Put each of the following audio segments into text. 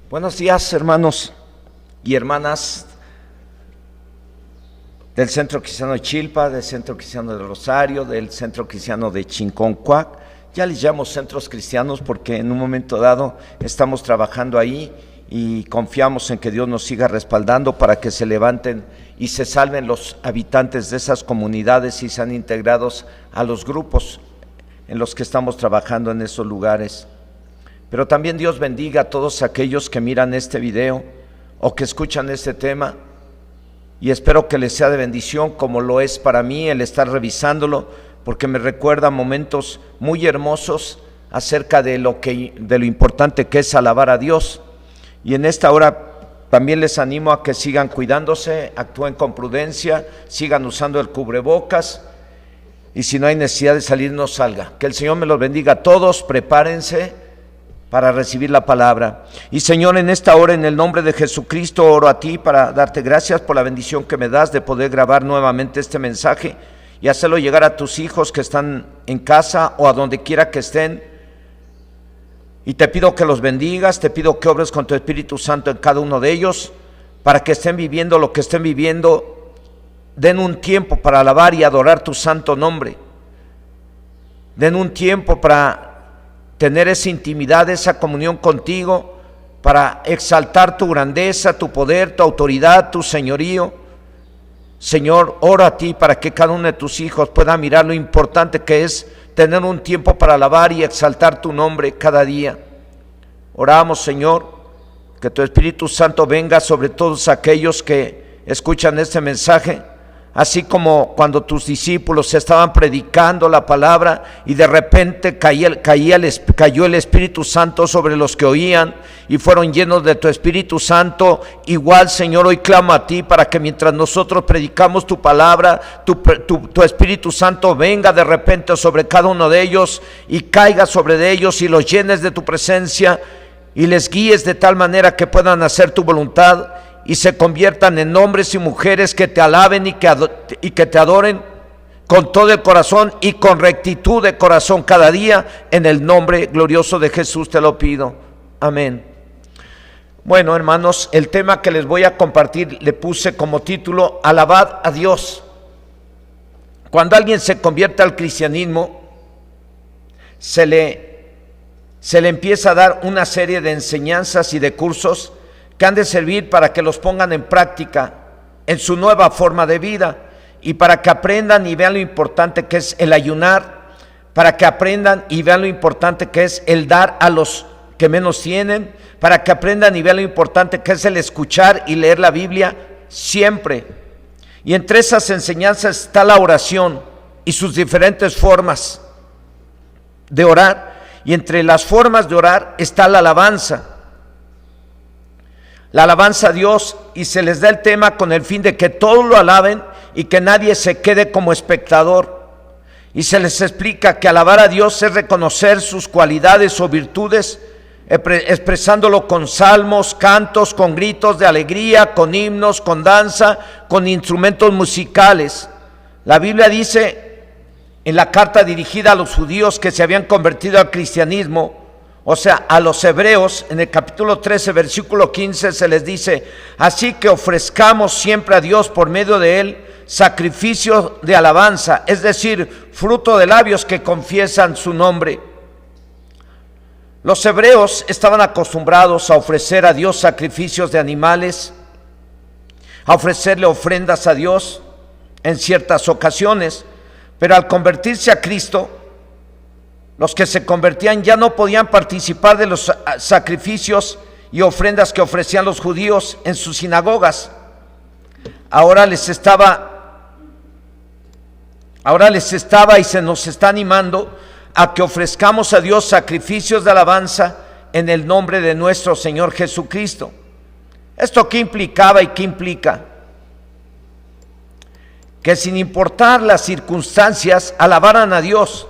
Buenos días, hermanos y hermanas del Centro Cristiano de Chilpa, del Centro Cristiano de Rosario, del Centro Cristiano de Chinconcuac. Ya les llamo centros cristianos porque en un momento dado estamos trabajando ahí y confiamos en que Dios nos siga respaldando para que se levanten y se salven los habitantes de esas comunidades y sean integrados a los grupos en los que estamos trabajando en esos lugares. Pero también Dios bendiga a todos aquellos que miran este video o que escuchan este tema, y espero que les sea de bendición como lo es para mí el estar revisándolo, porque me recuerda momentos muy hermosos acerca de lo importante que es alabar a Dios. Y en esta hora también les animo a que sigan cuidándose, actúen con prudencia, sigan usando el cubrebocas, y si no hay necesidad de salir, no salga. Que el Señor me los bendiga a todos. Prepárense para recibir la palabra. Y Señor, en esta hora, en el nombre de Jesucristo, oro a ti para darte gracias por la bendición que me das de poder grabar nuevamente este mensaje y hacerlo llegar a tus hijos que están en casa o a donde quiera que estén. Y te pido que los bendigas, te pido que obres con tu Espíritu Santo en cada uno de ellos, para que estén viviendo lo que estén viviendo. Den un tiempo para alabar y adorar tu santo nombre. Den un tiempo para tener esa intimidad, esa comunión contigo, para exaltar tu grandeza, tu poder, tu autoridad, tu señorío. Señor, oro a ti para que cada uno de tus hijos pueda mirar lo importante que es tener un tiempo para alabar y exaltar tu nombre cada día. Oramos, Señor, que tu Espíritu Santo venga sobre todos aquellos que escuchan este mensaje, así como cuando tus discípulos estaban predicando la palabra y de repente cayó el Espíritu Santo sobre los que oían y fueron llenos de tu Espíritu Santo. Igual, Señor, hoy clamo a ti para que mientras nosotros predicamos tu palabra, tu Espíritu Santo venga de repente sobre cada uno de ellos y caiga sobre de ellos y los llenes de tu presencia y les guíes de tal manera que puedan hacer tu voluntad y se conviertan en hombres y mujeres que te alaben y que te adoren con todo el corazón y con rectitud de corazón cada día. En el nombre glorioso de Jesús te lo pido. Amén. Bueno, hermanos, el tema que les voy a compartir le puse como título: Alabad a Dios. Cuando alguien se convierte al cristianismo, se le empieza a dar una serie de enseñanzas y de cursos que han de servir para que los pongan en práctica en su nueva forma de vida, y para que aprendan y vean lo importante que es el ayunar, para que aprendan y vean lo importante que es el dar a los que menos tienen, para que aprendan y vean lo importante que es el escuchar y leer la Biblia siempre. Y entre esas enseñanzas está la oración y sus diferentes formas de orar, y entre las formas de orar está la alabanza a Dios, y se les da el tema con el fin de que todos lo alaben y que nadie se quede como espectador. Y se les explica que alabar a Dios es reconocer sus cualidades o virtudes, expresándolo con salmos, cantos, con gritos de alegría, con himnos, con danza, con instrumentos musicales. La Biblia dice en la carta dirigida a los judíos que se habían convertido al cristianismo, o sea, a los hebreos, en el capítulo 13, versículo 15, se les dice: así que ofrezcamos siempre a Dios por medio de él sacrificio de alabanza, es decir, fruto de labios que confiesan su nombre. Los hebreos estaban acostumbrados a ofrecer a Dios sacrificios de animales, a ofrecerle ofrendas a Dios en ciertas ocasiones, pero al convertirse a Cristo, los que se convertían ya no podían participar de los sacrificios y ofrendas que ofrecían los judíos en sus sinagogas. Ahora les estaba y se nos está animando a que ofrezcamos a Dios sacrificios de alabanza en el nombre de nuestro Señor Jesucristo. ¿Esto qué implicaba y qué implica? Que sin importar las circunstancias alabaran a Dios,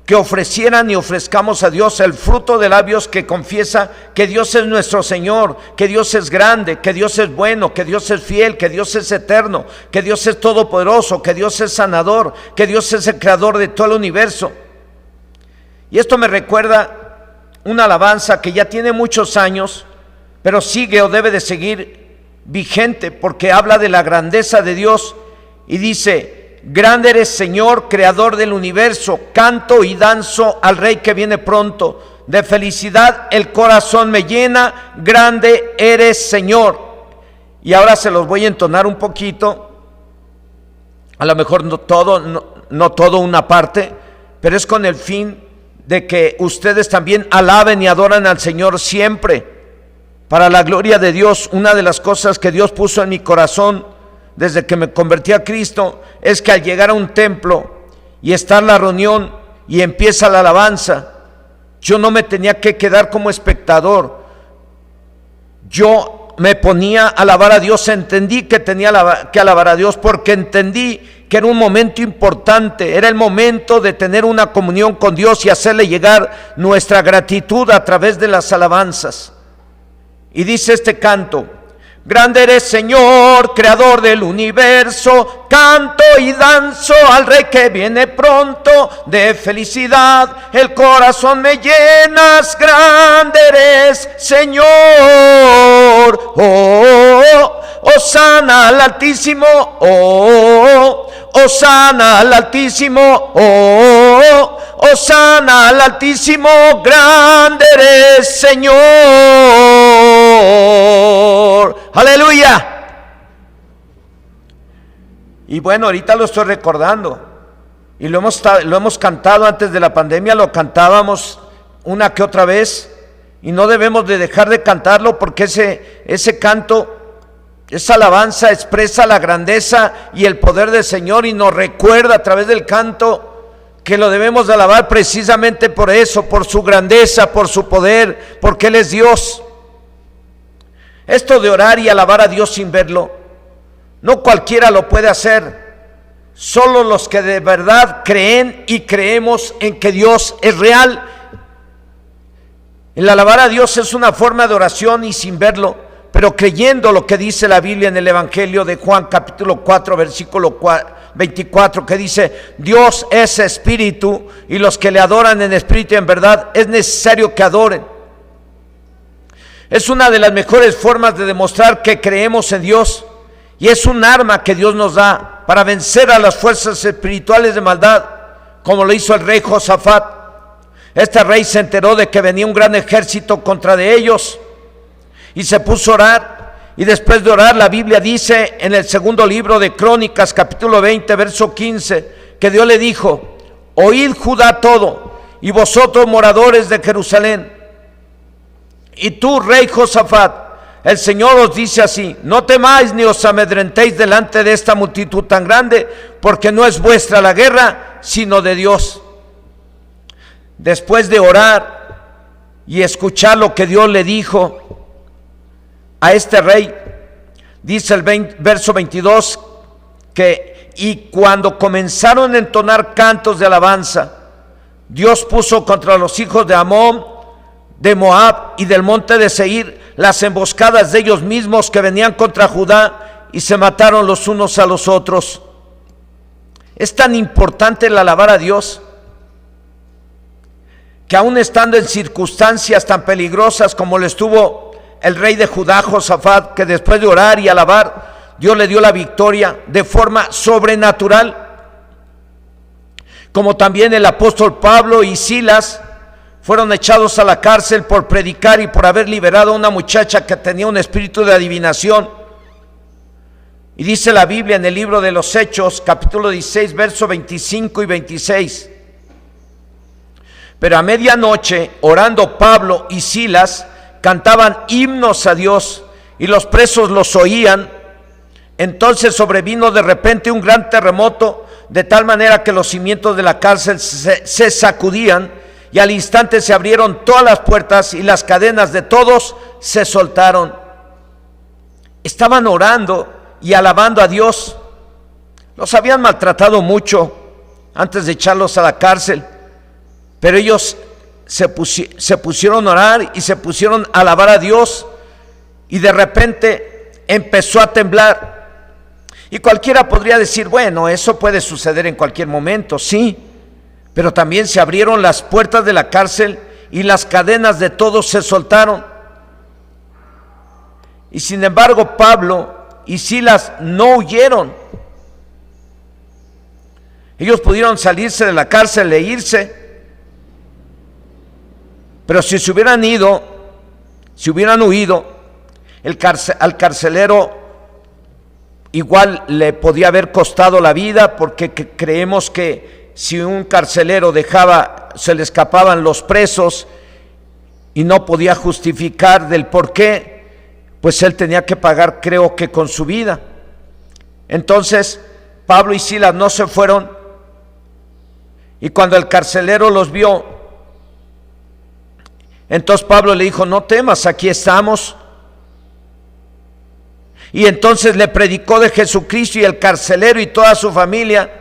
que ofrecieran y ofrezcamos a Dios el fruto de labios que confiesa que Dios es nuestro Señor, que Dios es grande, que Dios es bueno, que Dios es fiel, que Dios es eterno, que Dios es todopoderoso, que Dios es sanador, que Dios es el creador de todo el universo. Y esto me recuerda una alabanza que ya tiene muchos años, pero sigue o debe de seguir vigente porque habla de la grandeza de Dios y dice: grande eres, Señor, creador del universo, canto y danzo al Rey que viene pronto, de felicidad el corazón me llena, grande eres, Señor. Y ahora se los voy a entonar un poquito, a lo mejor no todo una parte, pero es con el fin de que ustedes también alaben y adoran al Señor siempre, para la gloria de Dios. Una de las cosas que Dios puso en mi corazón desde que me convertí a Cristo es que al llegar a un templo y estar la reunión y empieza la alabanza, yo no me tenía que quedar como espectador. Yo me ponía a alabar a Dios. Entendí que tenía que alabar a Dios porque entendí que era un momento importante, era el momento de tener una comunión con Dios y hacerle llegar nuestra gratitud a través de las alabanzas. Y dice este canto: grande eres, Señor, creador del universo, canto y danzo al Rey que viene pronto, de felicidad el corazón me llenas, grande eres, Señor. Oh, hosana al Altísimo, oh, hosana al Altísimo, oh, hosana al Altísimo, grande eres, Señor. Aleluya. Y bueno, ahorita lo estoy recordando y lo hemos cantado antes de la pandemia, lo cantábamos una que otra vez y no debemos de dejar de cantarlo porque ese canto, esa alabanza expresa la grandeza y el poder del Señor y nos recuerda a través del canto que lo debemos de alabar precisamente por eso, por su grandeza, por su poder, porque Él es Dios. Esto de orar y alabar a Dios sin verlo, no cualquiera lo puede hacer, solo los que de verdad creen y creemos en que Dios es real. El alabar a Dios es una forma de oración y sin verlo, pero creyendo lo que dice la Biblia en el Evangelio de Juan capítulo 4 versículo 24, que dice: Dios es espíritu y los que le adoran en espíritu y en verdad es necesario que adoren. Es una de las mejores formas de demostrar que creemos en Dios y es un arma que Dios nos da para vencer a las fuerzas espirituales de maldad, como lo hizo el rey Josafat. Este rey se enteró de que venía un gran ejército contra de ellos y se puso a orar. Y después de orar, la Biblia dice en el segundo libro de Crónicas capítulo 20 verso 15 que Dios le dijo: oíd Judá todo y vosotros moradores de Jerusalén, y tú, rey Josafat, el Señor os dice así: no temáis ni os amedrentéis delante de esta multitud tan grande, porque no es vuestra la guerra, sino de Dios. Después de orar y escuchar lo que Dios le dijo a este rey, dice el verso 22 que: y cuando comenzaron a entonar cantos de alabanza, Dios puso contra los hijos de Amón, de Moab y del monte de Seir las emboscadas de ellos mismos que venían contra Judá, y se mataron los unos a los otros. Es tan importante el alabar a Dios que aún estando en circunstancias tan peligrosas como lo estuvo el rey de Judá, Josafat, que después de orar y alabar, Dios le dio la victoria de forma sobrenatural, como también el apóstol Pablo y Silas fueron echados a la cárcel por predicar y por haber liberado a una muchacha que tenía un espíritu de adivinación. Y dice la Biblia en el libro de los Hechos, capítulo 16, versos 25 y 26: pero a medianoche, orando Pablo y Silas, cantaban himnos a Dios, y los presos los oían. Entonces sobrevino de repente un gran terremoto, de tal manera que los cimientos de la cárcel se sacudían, y al instante se abrieron todas las puertas y las cadenas de todos se soltaron. Estaban orando y alabando a Dios. Los habían maltratado mucho antes de echarlos a la cárcel, pero ellos se pusieron a orar y se pusieron a alabar a Dios, y de repente empezó a temblar. Y cualquiera podría decir: bueno, eso puede suceder en cualquier momento. Sí, pero también se abrieron las puertas de la cárcel y las cadenas de todos se soltaron. Y sin embargo, Pablo y Silas no huyeron. Ellos pudieron salirse de la cárcel e irse, pero si se hubieran ido, si hubieran huido, al carcelero igual le podía haber costado la vida, porque creemos que si un carcelero se le escapaban los presos y no podía justificar del por qué, pues él tenía que pagar, creo que con su vida. Entonces Pablo y Silas no se fueron, y cuando el carcelero los vio, entonces Pablo le dijo: no temas, aquí estamos. Y entonces le predicó de Jesucristo, y el carcelero y toda su familia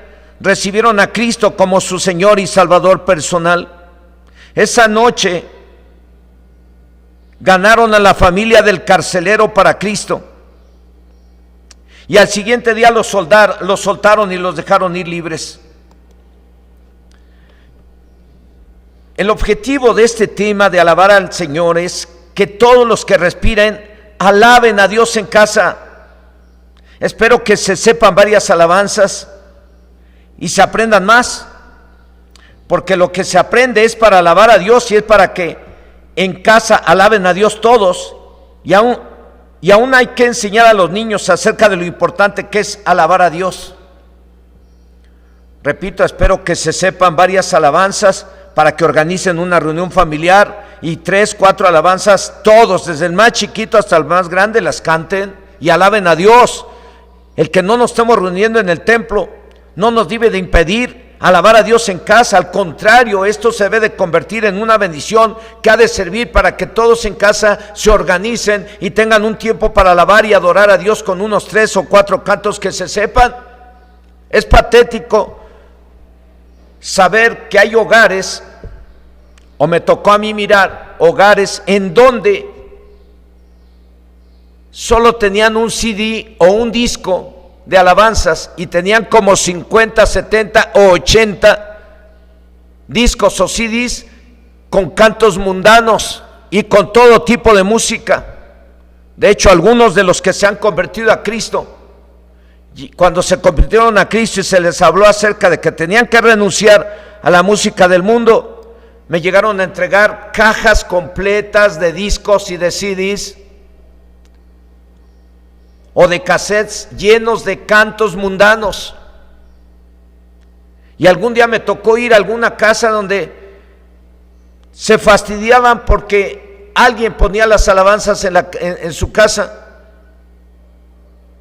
recibieron a Cristo como su Señor y Salvador personal. Esa noche ganaron a la familia del carcelero para Cristo, y al siguiente día los soltaron y los dejaron ir libres. El objetivo de este tema de alabar al Señor es que todos los que respiren alaben a Dios en casa. Espero que se sepan varias alabanzas y se aprendan más, porque lo que se aprende es para alabar a Dios, y es para que en casa alaben a Dios todos. Y aún hay que enseñar a los niños acerca de lo importante que es alabar a Dios. Repito, espero que se sepan varias alabanzas para que organicen una reunión familiar y 3, 4 alabanzas, todos, desde el más chiquito hasta el más grande, las canten y alaben a Dios. El que no nos estemos reuniendo en el templo no nos debe de impedir alabar a Dios en casa. Al contrario, esto se debe de convertir en una bendición que ha de servir para que todos en casa se organicen y tengan un tiempo para alabar y adorar a Dios con unos 3 o 4 cantos que se sepan. Es patético saber que hay hogares, o me tocó a mí mirar hogares en donde solo tenían un CD o un disco de alabanzas, y tenían como 50, 70 o 80 discos o CDs con cantos mundanos y con todo tipo de música. De hecho, algunos de los que se han convertido a Cristo, cuando se convirtieron a Cristo y se les habló acerca de que tenían que renunciar a la música del mundo, me llegaron a entregar cajas completas de discos y de CDs o de cassettes llenos de cantos mundanos. Y algún día me tocó ir a alguna casa donde se fastidiaban porque alguien ponía las alabanzas en su casa.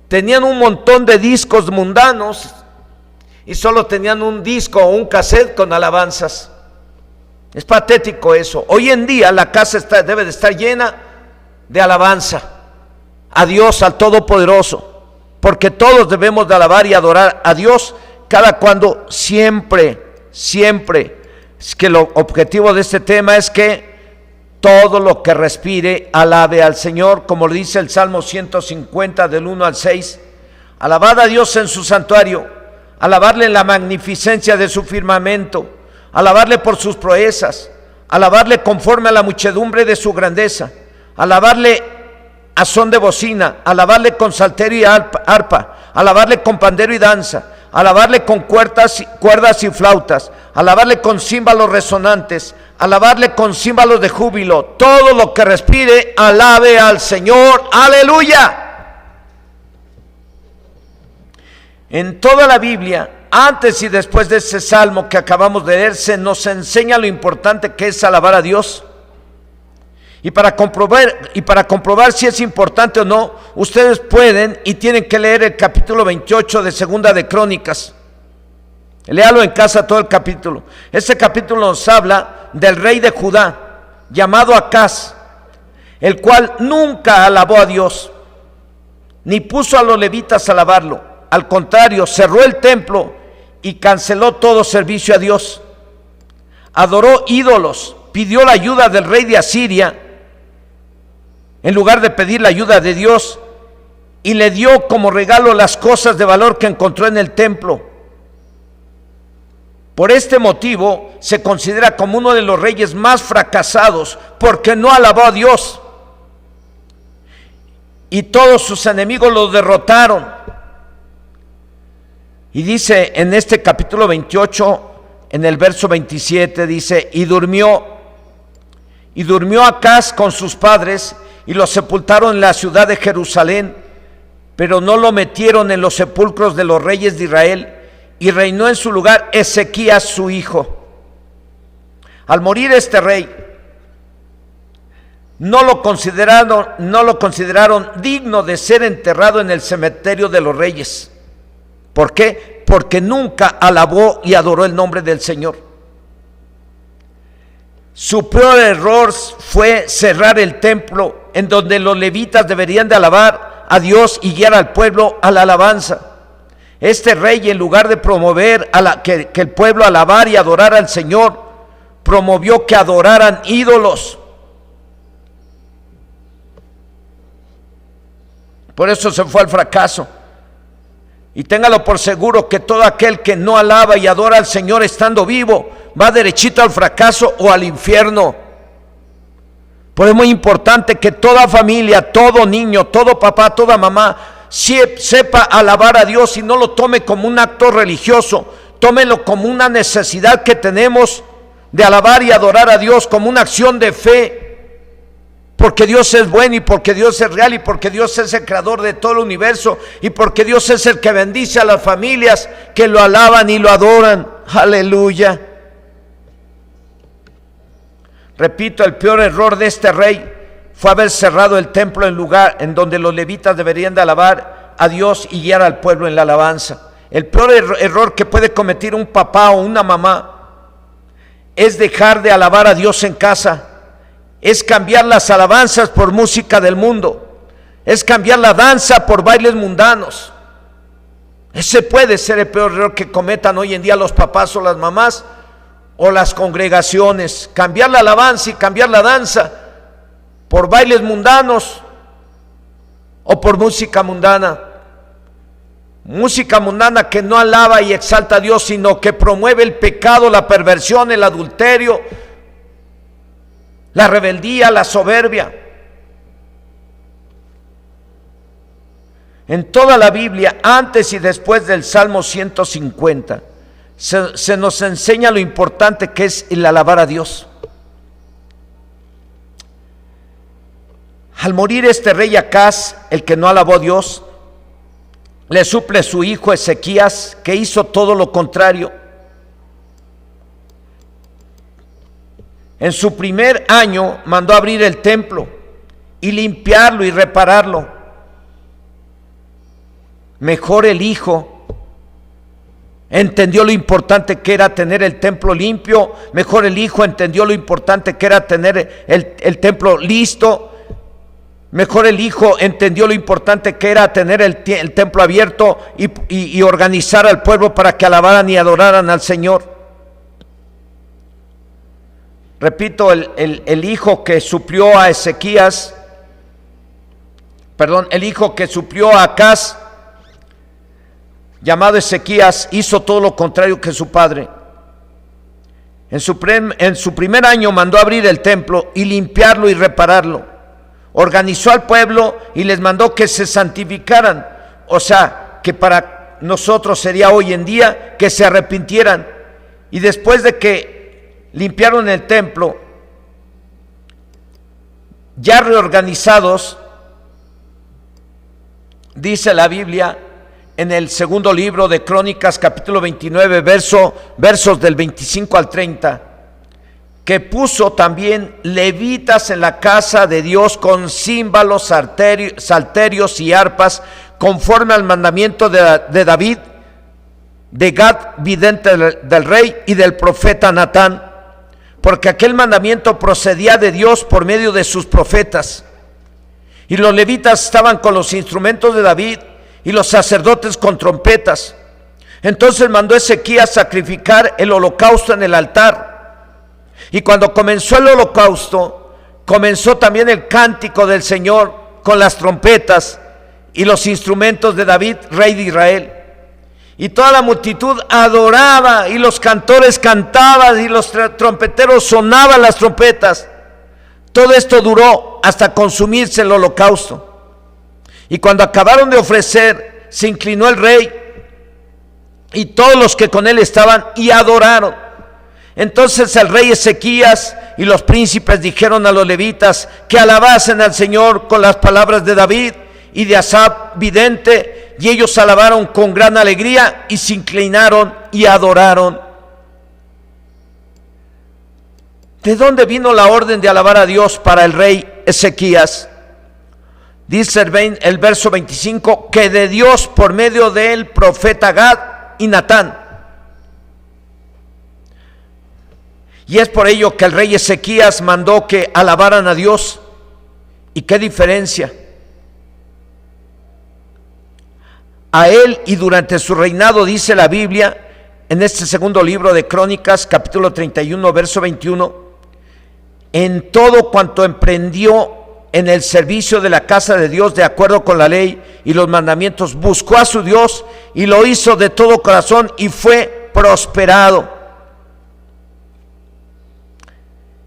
Tenían un montón de discos mundanos y solo tenían un disco o un cassette con alabanzas. Es patético eso. Hoy en día la casa debe de estar llena de alabanza a Dios, al Todopoderoso, porque todos debemos de alabar y adorar a Dios cada cuando, siempre. Es que el objetivo de este tema es que todo lo que respire alabe al Señor, como le dice el Salmo 150 del 1 al 6. Alabad a Dios en su santuario, alabarle en la magnificencia de su firmamento, alabarle por sus proezas, alabarle conforme a la muchedumbre de su grandeza, alabarle a son de bocina, alabarle con salterio y arpa, alabarle con pandero y danza, alabarle con cuerdas y flautas, alabarle con címbalos resonantes, alabarle con címbalos de júbilo. Todo lo que respire, alabe al Señor. ¡Aleluya! En toda la Biblia, antes y después de ese salmo que acabamos de leer, se nos enseña lo importante que es alabar a Dios. Y para comprobar si es importante o no, ustedes pueden y tienen que leer el capítulo 28 de Segunda de Crónicas. Léalo en casa todo el capítulo. Ese capítulo nos habla del rey de Judá, llamado Acaz, el cual nunca alabó a Dios, ni puso a los levitas a alabarlo. Al contrario, cerró el templo y canceló todo servicio a Dios. Adoró ídolos, pidió la ayuda del rey de Asiria en lugar de pedir la ayuda de Dios, y le dio como regalo las cosas de valor que encontró en el templo. Por este motivo se considera como uno de los reyes más fracasados, porque no alabó a Dios. y todos sus enemigos los derrotaron. Y dice en este capítulo 28, en el verso 27, dice: y durmió Acaz con sus padres, y lo sepultaron en la ciudad de Jerusalén, pero no lo metieron en los sepulcros de los reyes de Israel, y reinó en su lugar Ezequías su hijo. Al morir este rey, no lo consideraron digno de ser enterrado en el cementerio de los reyes. ¿Por qué? Porque nunca alabó y adoró el nombre del Señor. Su peor error fue cerrar el templo en donde los levitas deberían de alabar a Dios y guiar al pueblo a la alabanza. Este rey, en lugar de promover que el pueblo alabara y adorara al Señor, promovió que adoraran ídolos. Por eso se fue al fracaso. Y téngalo por seguro que todo aquel que no alaba y adora al Señor estando vivo va derechito al fracaso o al infierno. Por eso es muy importante que toda familia, todo niño, todo papá, toda mamá sepa alabar a Dios y no lo tome como un acto religioso, tómelo como una necesidad que tenemos de alabar y adorar a Dios, como una acción de fe. Porque Dios es bueno y porque Dios es real y porque Dios es el creador de todo el universo y porque Dios es el que bendice a las familias que lo alaban y lo adoran. Aleluya. Repito, el peor error de este rey fue haber cerrado el templo en lugar en donde los levitas deberían de alabar a Dios y guiar al pueblo en la alabanza. El peor error que puede cometer un papá o una mamá es dejar de alabar a Dios en casa. Es cambiar las alabanzas por música del mundo. Es cambiar la danza por bailes mundanos. Ese puede ser el peor error que cometan hoy en día los papás o las mamás o las congregaciones. Cambiar la alabanza y cambiar la danza por bailes mundanos o por música mundana. Música mundana que no alaba y exalta a Dios, sino que promueve el pecado, la perversión, el adulterio, la rebeldía, la soberbia. En toda la Biblia, antes y después del Salmo 150, se nos enseña lo importante que es el alabar a Dios. Al morir este rey Acaz, el que no alabó a Dios, le suple su hijo Ezequías, que hizo todo lo contrario. En su primer año mandó abrir el templo y limpiarlo y repararlo. Mejor el hijo entendió lo importante que era tener el templo limpio. Mejor el hijo entendió lo importante que era tener el templo listo. Mejor el hijo entendió lo importante que era tener el templo abierto y organizar al pueblo para que alabaran y adoraran al Señor. Repito, el hijo que suplió a Ezequías, el hijo que suplió a Acaz, llamado Ezequías, hizo todo lo contrario que su padre. En su primer año mandó abrir el templo y limpiarlo y repararlo. Organizó al pueblo y les mandó que se santificaran. O sea, que para nosotros sería hoy en día que se arrepintieran. Y después de que limpiaron el templo, ya reorganizados, dice la Biblia en el segundo libro de Crónicas, capítulo 29, versos del 25 al 30, que puso también levitas en la casa de Dios con címbalos, salterios y arpas, conforme al mandamiento de David, de Gad, vidente del rey, y del profeta Natán, porque aquel mandamiento procedía de Dios por medio de sus profetas. Y los levitas estaban con los instrumentos de David y los sacerdotes con trompetas. Entonces mandó Ezequías sacrificar el holocausto en el altar. Y cuando comenzó el holocausto, comenzó también el cántico del Señor con las trompetas y los instrumentos de David, rey de Israel. Y toda la multitud adoraba y los cantores cantaban y los trompeteros sonaban las trompetas. Todo esto duró hasta consumirse el holocausto. Y cuando acabaron de ofrecer, se inclinó el rey y todos los que con él estaban y adoraron. Entonces el rey Ezequías y los príncipes dijeron a los levitas que alabasen al Señor con las palabras de David y de Asaf vidente, y ellos alabaron con gran alegría y se inclinaron y adoraron. ¿De dónde vino la orden de alabar a Dios para el rey Ezequías? Dice el verso 25, que de Dios por medio del profeta Gad y Natán. Y es por ello que el rey Ezequías mandó que alabaran a Dios. ¿Y qué diferencia? A él y durante su reinado, dice la Biblia, en este segundo libro de Crónicas, capítulo 31, verso 21, en todo cuanto emprendió en el servicio de la casa de Dios de acuerdo con la ley y los mandamientos, buscó a su Dios y lo hizo de todo corazón y fue prosperado.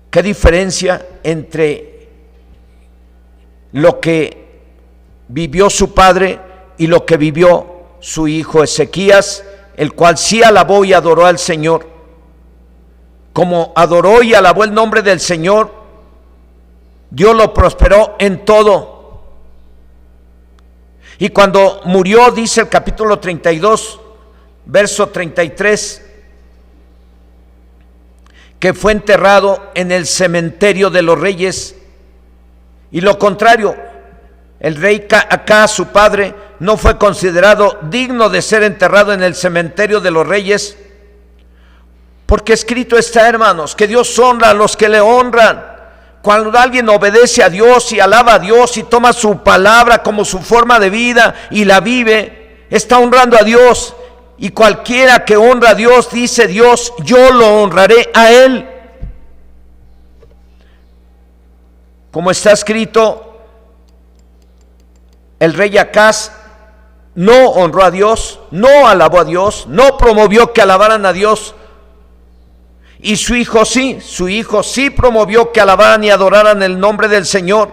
¿Qué diferencia entre lo que vivió su padre y lo que vivió su hijo Ezequías, el cual sí alabó y adoró al Señor? Como adoró y alabó el nombre del Señor, Dios lo prosperó en todo. Y cuando murió, dice el capítulo 32, verso 33, que fue enterrado en el cementerio de los reyes. Y lo contrario, el rey Acaz, su padre, no fue considerado digno de ser enterrado en el cementerio de los reyes, porque escrito está, hermanos, que Dios honra a los que le honran. Cuando alguien obedece a Dios y alaba a Dios y toma su palabra como su forma de vida y la vive, está honrando a Dios. Y cualquiera que honra a Dios, dice Dios, yo lo honraré a él. Como está escrito, el rey Acaz no honró a Dios, no alabó a Dios, no promovió que alabaran a Dios. Y su hijo sí promovió que alabaran y adoraran el nombre del Señor.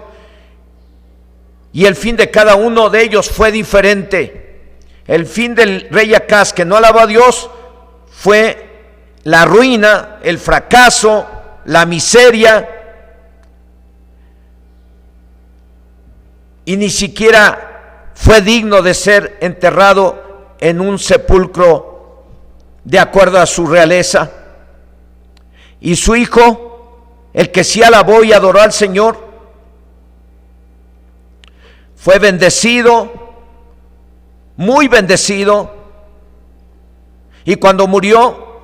Y el fin de cada uno de ellos fue diferente. El fin del rey Acaz, que no alabó a Dios, fue la ruina, el fracaso, la miseria, y ni siquiera fue digno de ser enterrado en un sepulcro de acuerdo a su realeza. Y su hijo, el que sí alabó y adoró al Señor, fue bendecido, muy bendecido, y cuando murió,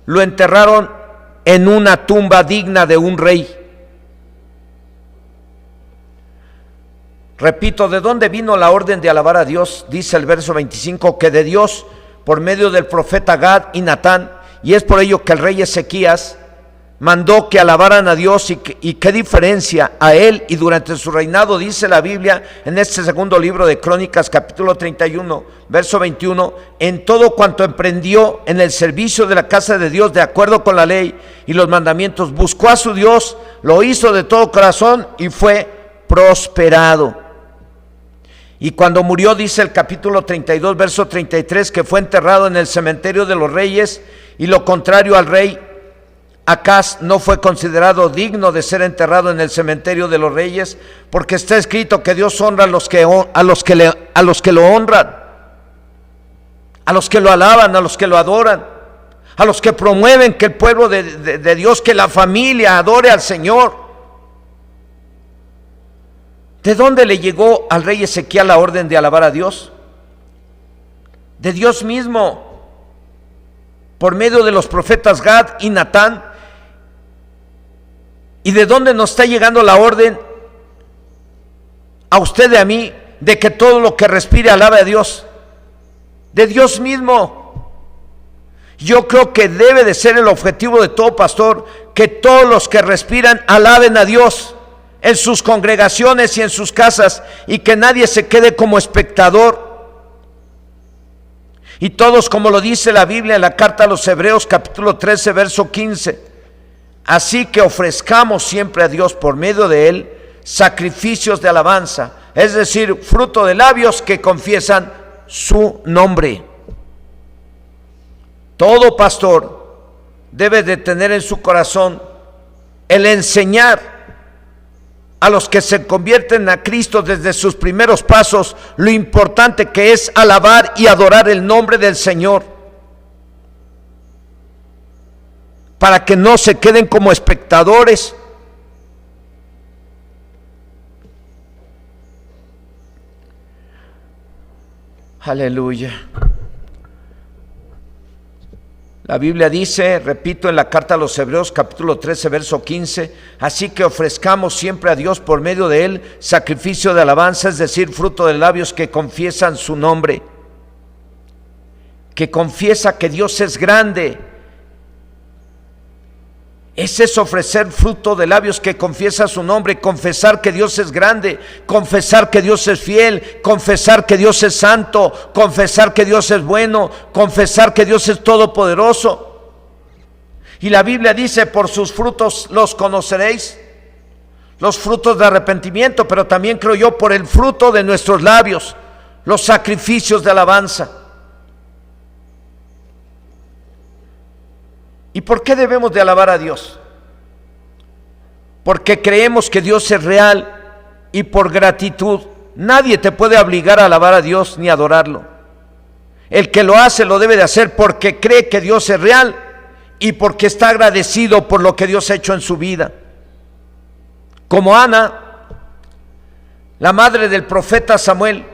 lo enterraron en una tumba digna de un rey. Repito, ¿de dónde vino la orden de alabar a Dios? Dice el verso 25, que de Dios por medio del profeta Gad y Natán. Y es por ello que el rey Ezequías mandó que alabaran a Dios. Y qué diferencia a él y durante su reinado, dice la Biblia en este segundo libro de Crónicas, capítulo 31, verso 21, en todo cuanto emprendió en el servicio de la casa de Dios de acuerdo con la ley y los mandamientos, buscó a su Dios, lo hizo de todo corazón y fue prosperado. Y cuando murió, dice el capítulo 32, verso 33, que fue enterrado en el cementerio de los reyes. Y lo contrario, al rey Acaz no fue considerado digno de ser enterrado en el cementerio de los reyes, porque está escrito que Dios honra a los que lo honran, a los que lo alaban, a los que lo adoran, a los que promueven que el pueblo de Dios, que la familia adore al Señor. ¿De dónde le llegó al rey Ezequiel la orden de alabar a Dios? De Dios mismo, por medio de los profetas Gad y Natán. ¿Y de dónde nos está llegando la orden a usted y a mí de que todo lo que respire alabe a Dios? De Dios mismo. Yo creo que debe de ser el objetivo de todo pastor, que todos los que respiran alaben a Dios en sus congregaciones y en sus casas, y que nadie se quede como espectador. Y todos, como lo dice la Biblia en la carta a los Hebreos, capítulo 13, verso 15, así que ofrezcamos siempre a Dios por medio de Él sacrificios de alabanza, es decir, fruto de labios que confiesan su nombre. Todo pastor debe de tener en su corazón el enseñar a los que se convierten a Cristo desde sus primeros pasos lo importante que es alabar y adorar el nombre del Señor, para que no se queden como espectadores. Aleluya. La Biblia dice, repito, en la carta a los Hebreos capítulo 13 verso 15, así que ofrezcamos siempre a Dios por medio de él sacrificio de alabanza, es decir, fruto de labios que confiesan su nombre, que confiesa que Dios es grande. Ese es ofrecer fruto de labios que confiesa su nombre, confesar que Dios es grande, confesar que Dios es fiel, confesar que Dios es santo, confesar que Dios es bueno, confesar que Dios es todopoderoso. Y la Biblia dice, por sus frutos los conoceréis, los frutos de arrepentimiento, pero también creo yo por el fruto de nuestros labios, los sacrificios de alabanza. ¿Y por qué debemos de alabar a Dios? Porque creemos que Dios es real y por gratitud. Nadie te puede obligar a alabar a Dios ni adorarlo. El que lo hace lo debe de hacer porque cree que Dios es real y porque está agradecido por lo que Dios ha hecho en su vida. Como Ana, la madre del profeta Samuel,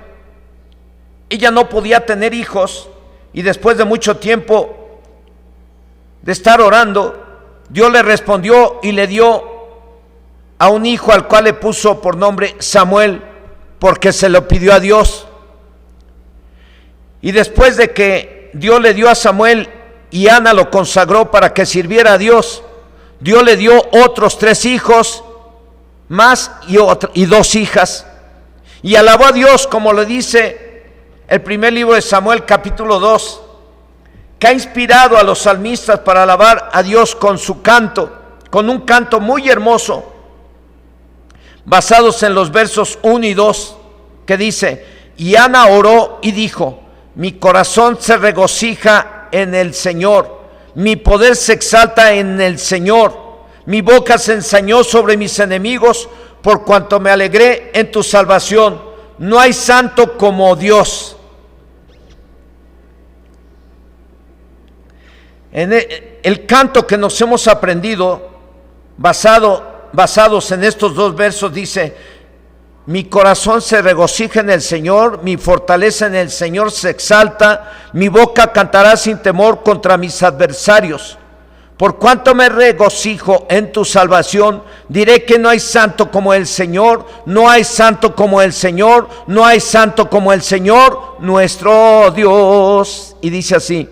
ella no podía tener hijos y después de mucho tiempo de estar orando, Dios le respondió y le dio a un hijo al cual le puso por nombre Samuel, porque se lo pidió a Dios. Y después de que Dios le dio a Samuel y Ana lo consagró para que sirviera a Dios, Dios le dio otros 3 hijos más y 2 hijas. Y alabó a Dios, como lo dice el primer libro de Samuel capítulo 2, que ha inspirado a los salmistas para alabar a Dios con su canto, con un canto muy hermoso, basados en los versos 1 y 2, que dice, y Ana oró y dijo, mi corazón se regocija en el Señor, mi poder se exalta en el Señor, mi boca se ensañó sobre mis enemigos, por cuanto me alegré en tu salvación, no hay santo como Dios. En el canto que nos hemos aprendido, basados en estos 2 versos, dice, mi corazón se regocija en el Señor, mi fortaleza en el Señor se exalta, mi boca cantará sin temor contra mis adversarios. Por cuanto me regocijo en tu salvación, diré que no hay santo como el Señor, no hay santo como el Señor, no hay santo como el Señor, nuestro Dios. Y dice así,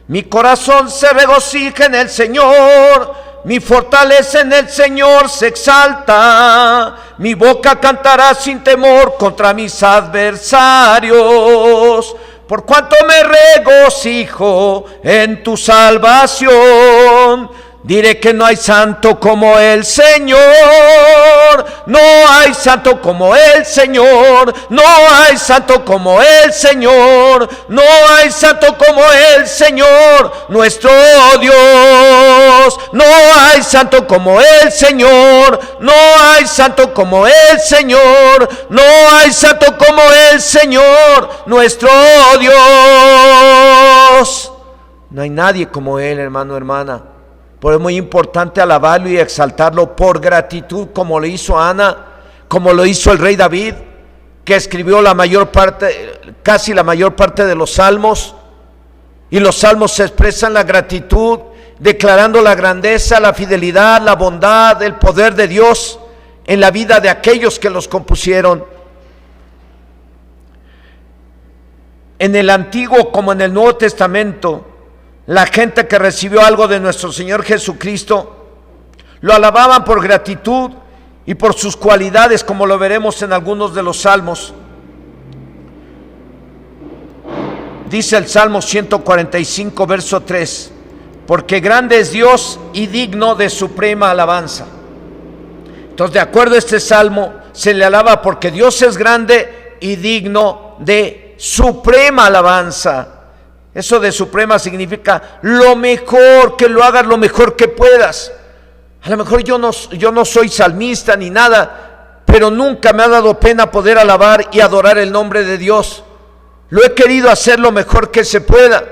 mi corazón se regocija en el Señor, mi fortaleza en el Señor se exalta, mi boca cantará sin temor contra mis adversarios. Por cuanto me regocijo en tu salvación, diré que no hay santo como el Señor, no hay santo como el Señor, no hay santo como el Señor, no hay santo como el Señor, nuestro Dios, no hay santo como el Señor, no hay santo como el Señor, no hay santo como el Señor, nuestro Dios. No hay nadie como Él, hermano, hermana. Por eso es muy importante alabarlo y exaltarlo por gratitud, como lo hizo Ana, como lo hizo el rey David, que escribió casi la mayor parte de los salmos. Y los salmos se expresan la gratitud, declarando la grandeza, la fidelidad, la bondad, el poder de Dios en la vida de aquellos que los compusieron. En el Antiguo como en el Nuevo Testamento, la gente que recibió algo de nuestro Señor Jesucristo lo alababan por gratitud y por sus cualidades, como lo veremos en algunos de los salmos. Dice el Salmo 145, verso 3, porque grande es Dios y digno de suprema alabanza. Entonces, de acuerdo a este salmo, se le alaba porque Dios es grande y digno de suprema alabanza. Eso de suprema significa lo mejor, que lo hagas lo mejor que puedas. A lo mejor yo no soy salmista ni nada, pero nunca me ha dado pena poder alabar y adorar el nombre de Dios. Lo he querido hacer lo mejor que se pueda.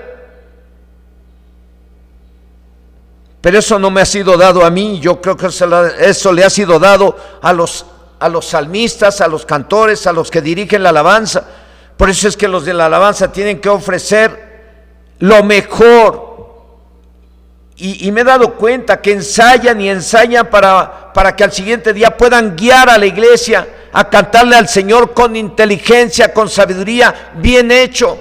Pero eso no me ha sido dado a mí. Yo creo que eso le ha sido dado a los salmistas, a los cantores, a los que dirigen la alabanza. Por eso es que los de la alabanza tienen que ofrecer lo mejor. Y me he dado cuenta que ensayan y ensayan para que al siguiente día puedan guiar a la iglesia a cantarle al Señor con inteligencia, con sabiduría, bien hecho.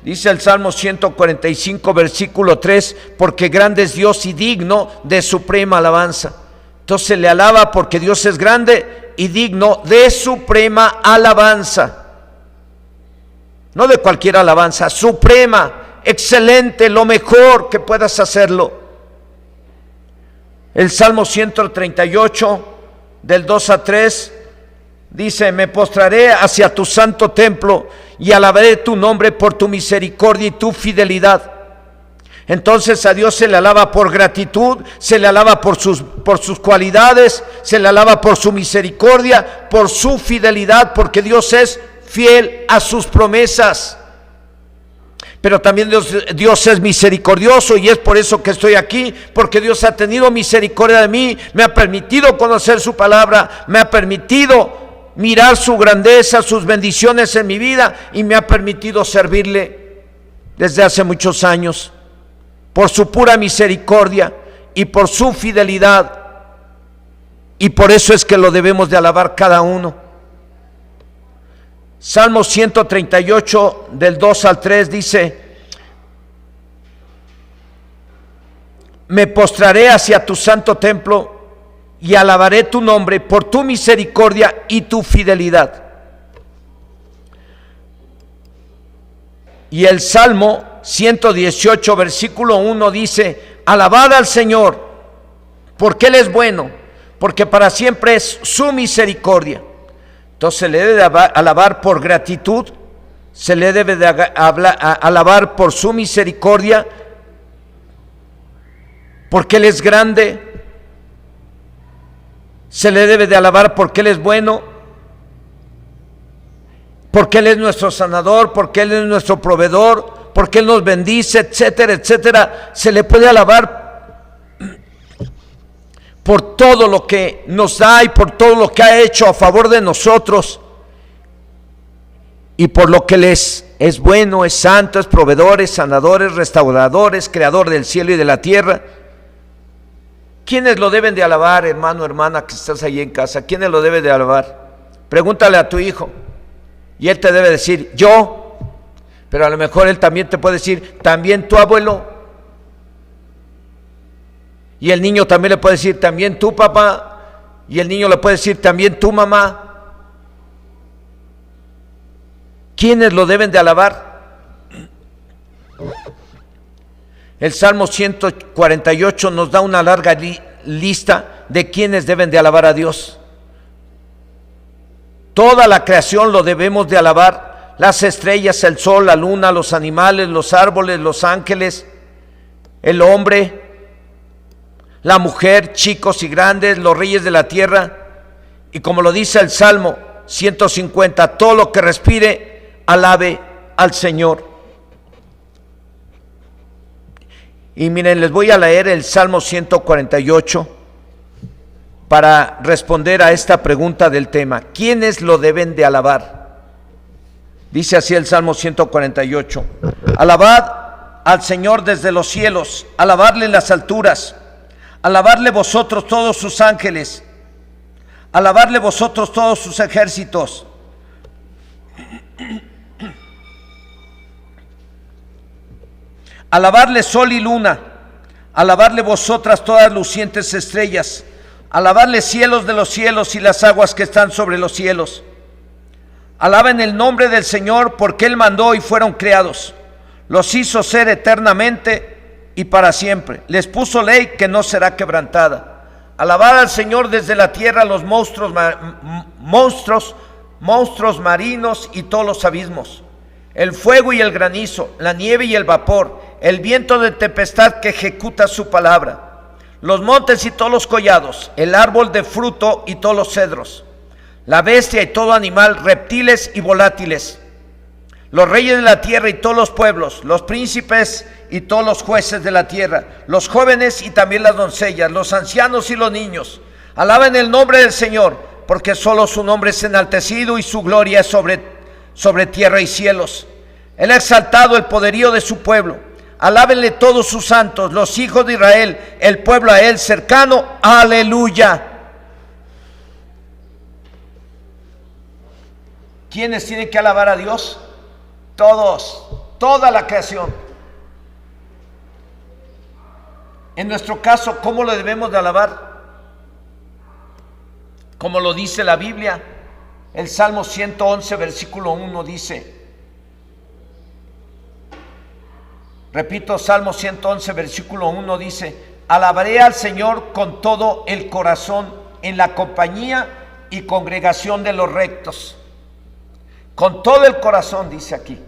Dice el Salmo 145, versículo 3, porque grande es Dios y digno de suprema alabanza. Entonces le alaba porque Dios es grande y digno de suprema alabanza. No de cualquier alabanza, suprema, excelente, lo mejor que puedas hacerlo. El Salmo 138, del 2 a 3, dice: me postraré hacia tu santo templo y alabaré tu nombre por tu misericordia y tu fidelidad. Entonces a Dios se le alaba por gratitud, se le alaba por sus cualidades, se le alaba por su misericordia, por su fidelidad, porque Dios es fiel a sus promesas. Pero también Dios es misericordioso, y es por eso que estoy aquí, porque Dios ha tenido misericordia de mí, me ha permitido conocer su palabra, me ha permitido mirar su grandeza, sus bendiciones en mi vida, y me ha permitido servirle desde hace muchos años, por su pura misericordia y por su fidelidad. Y por eso es que lo debemos de alabar cada uno. Salmo 138, del 2 al 3 dice: me postraré hacia tu santo templo y alabaré tu nombre por tu misericordia y tu fidelidad. Y el Salmo 118, versículo 1 dice: alabad al Señor, porque Él es bueno, porque para siempre es su misericordia. Entonces se le debe de alabar por gratitud, se le debe de alabar por su misericordia, porque Él es grande, se le debe de alabar porque Él es bueno, porque Él es nuestro sanador, porque Él es nuestro proveedor, porque Él nos bendice, etcétera, etcétera. Se le puede alabar por todo lo que nos da y por todo lo que ha hecho a favor de nosotros, y por lo que Él es bueno, es santo, es proveedor, es sanador, es restaurador, es creador del cielo y de la tierra. ¿Quiénes lo deben de alabar, hermano, hermana, que estás ahí en casa? ¿Quiénes lo deben de alabar? Pregúntale a tu hijo y él te debe decir: yo. Pero a lo mejor él también te puede decir: también tu abuelo. Y el niño también le puede decir: también tu papá. Y el niño le puede decir: también tu mamá. ¿Quiénes lo deben de alabar? El Salmo 148 nos da una larga lista de quienes deben de alabar a Dios. Toda la creación lo debemos de alabar: las estrellas, el sol, la luna, los animales, los árboles, los ángeles, el hombre, la mujer, chicos y grandes, los reyes de la tierra. Y como lo dice el Salmo 150, todo lo que respire, alabe al Señor. Y miren, les voy a leer el Salmo 148 para responder a esta pregunta del tema: ¿quiénes lo deben de alabar? Dice así el Salmo 148: alabad al Señor desde los cielos, alabadle en las alturas, alabadle vosotros todos sus ángeles, alabadle vosotros todos sus ejércitos. Alabadle sol y luna, alabadle vosotras todas lucientes estrellas, alabadle cielos de los cielos y las aguas que están sobre los cielos. Alaben el nombre del Señor, porque Él mandó y fueron creados, los hizo ser eternamente, y para siempre. Les puso ley que no será quebrantada. Alabad al Señor desde la tierra los monstruos marinos y todos los abismos, el fuego y el granizo, la nieve y el vapor, el viento de tempestad que ejecuta su palabra, los montes y todos los collados, el árbol de fruto y todos los cedros, la bestia y todo animal, reptiles y volátiles, los reyes de la tierra y todos los pueblos, los príncipes y todos los jueces de la tierra, los jóvenes y también las doncellas, los ancianos y los niños. Alaben el nombre del Señor, porque solo su nombre es enaltecido y su gloria es sobre tierra y cielos. Él ha exaltado el poderío de su pueblo. Alábenle todos sus santos, los hijos de Israel, el pueblo a él cercano. Aleluya. ¿Quiénes tienen que alabar a Dios? Todos, toda la creación. En nuestro caso, ¿cómo lo debemos de alabar? Como lo dice la Biblia, el Salmo 111, versículo 1 dice, repito, Salmo 111, versículo 1 dice, alabaré al Señor con todo el corazón en la compañía y congregación de los rectos. Con todo el corazón, dice aquí.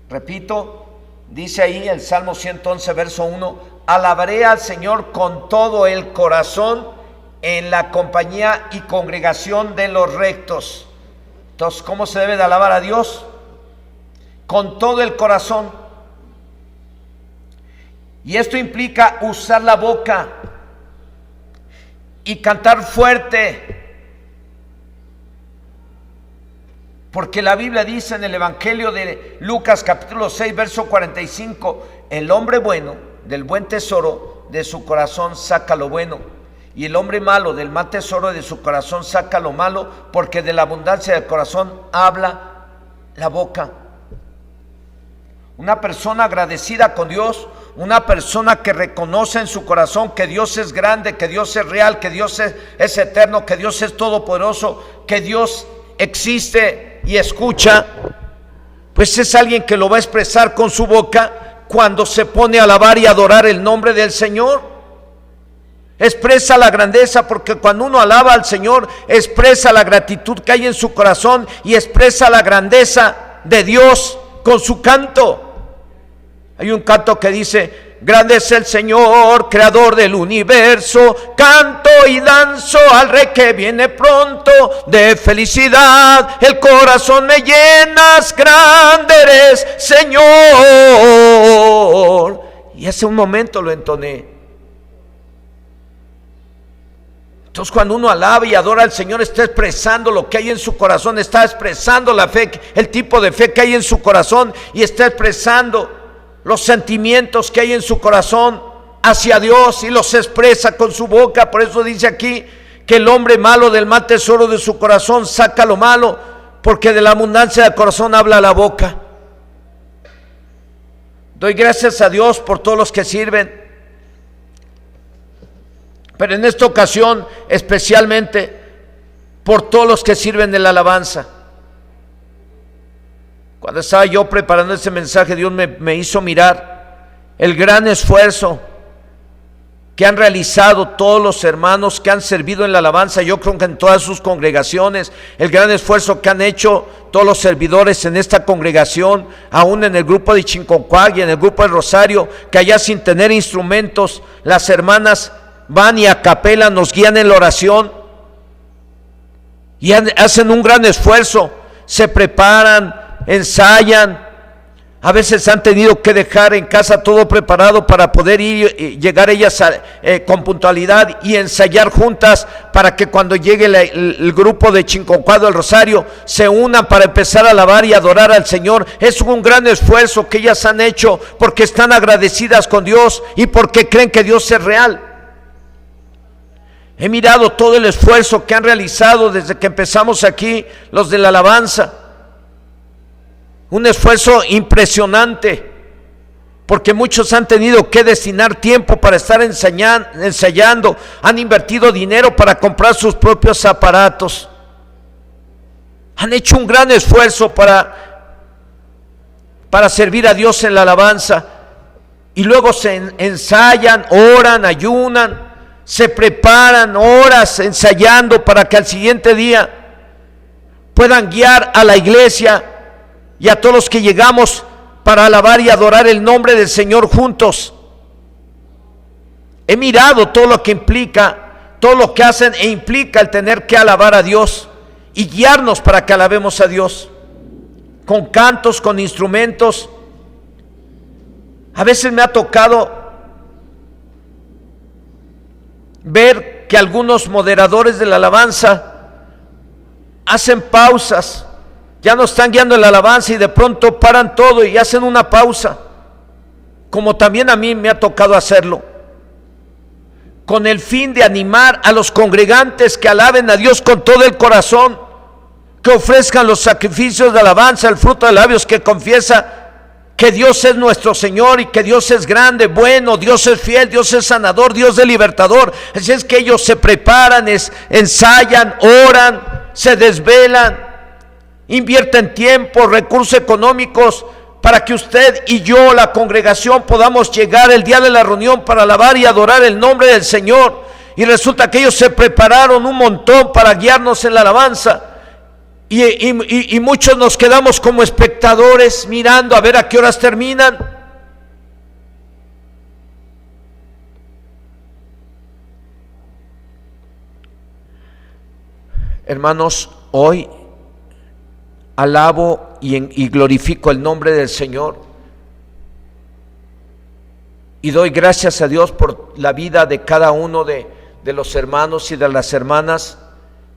Repito, dice ahí el Salmo 111, verso 1, alabaré al Señor con todo el corazón en la compañía y congregación de los rectos. Entonces, ¿cómo se debe de alabar a Dios? Con todo el corazón. Y esto implica usar la boca y cantar fuerte. Porque la Biblia dice en el Evangelio de Lucas capítulo 6 verso 45, el hombre bueno del buen tesoro de su corazón saca lo bueno, y el hombre malo del mal tesoro de su corazón saca lo malo, porque de la abundancia del corazón habla la boca. Una persona agradecida con Dios, una persona que reconoce en su corazón que Dios es grande, que Dios es real, que Dios es eterno, que Dios es todopoderoso, que Dios existe y escucha, pues es alguien que lo va a expresar con su boca cuando se pone a alabar y adorar el nombre del Señor. Expresa la grandeza, porque cuando uno alaba al Señor, expresa la gratitud que hay en su corazón y expresa la grandeza de Dios con su canto. Hay un canto que dice, grande es el Señor, creador del universo, canto y danzo al Rey que viene pronto, de felicidad el corazón me llenas, grande eres Señor. Y hace un momento lo entoné. Entonces, cuando uno alaba y adora al Señor, está expresando lo que hay en su corazón, está expresando la fe, el tipo de fe que hay en su corazón, y está expresando los sentimientos que hay en su corazón hacia Dios, y los expresa con su boca. Por eso dice aquí que el hombre malo del mal tesoro de su corazón saca lo malo, porque de la abundancia del corazón habla la boca. Doy gracias a Dios por todos los que sirven, pero en esta ocasión especialmente por todos los que sirven de la alabanza. Cuando estaba yo preparando este mensaje, Dios me hizo mirar el gran esfuerzo que han realizado todos los hermanos que han servido en la alabanza. Yo creo que en todas sus congregaciones, el gran esfuerzo que han hecho todos los servidores en esta congregación, aún en el grupo de Chinconcuac y en el grupo del Rosario, que allá sin tener instrumentos, las hermanas van y a capela nos guían en la oración y hacen un gran esfuerzo, se preparan, ensayan. A veces han tenido que dejar en casa todo preparado para poder llegar ellas con puntualidad y ensayar juntas para que cuando llegue el grupo de Chinconcuac del Rosario se unan para empezar a alabar y adorar al Señor. Es un gran esfuerzo que ellas han hecho porque están agradecidas con Dios y porque creen que Dios es real. He mirado todo el esfuerzo que han realizado desde que empezamos aquí los de la alabanza. Un esfuerzo impresionante, porque muchos han tenido que destinar tiempo para estar ensayando, han invertido dinero para comprar sus propios aparatos, han hecho un gran esfuerzo para servir a Dios en la alabanza. y luego se ensayan, oran, ayunan, se preparan horas ensayando para que al siguiente día puedan guiar a la iglesia y a todos los que llegamos para alabar y adorar el nombre del Señor juntos. He mirado todo lo que implica, todo lo que hacen e implica el tener que alabar a Dios y guiarnos para que alabemos a Dios, con cantos, con instrumentos. A veces me ha tocado ver que algunos moderadores de la alabanza hacen pausas, ya no están guiando la alabanza y de pronto paran todo y hacen una pausa, como también a mí me ha tocado hacerlo, con el fin de animar a los congregantes que alaben a Dios con todo el corazón, que ofrezcan los sacrificios de alabanza, el fruto de labios que confiesa que Dios es nuestro Señor y que Dios es grande, bueno, Dios es fiel, Dios es sanador, Dios es libertador. Así es que ellos se preparan, ensayan, oran, se desvelan, invierten tiempo, recursos económicos para que usted y yo, la congregación, podamos llegar el día de la reunión para alabar y adorar el nombre del Señor. Y resulta que ellos se prepararon un montón para guiarnos en la alabanza. Y muchos nos quedamos como espectadores mirando a ver a qué horas terminan. Hermanos, hoy alabo y glorifico el nombre del Señor y doy gracias a Dios por la vida de cada uno de los hermanos y de las hermanas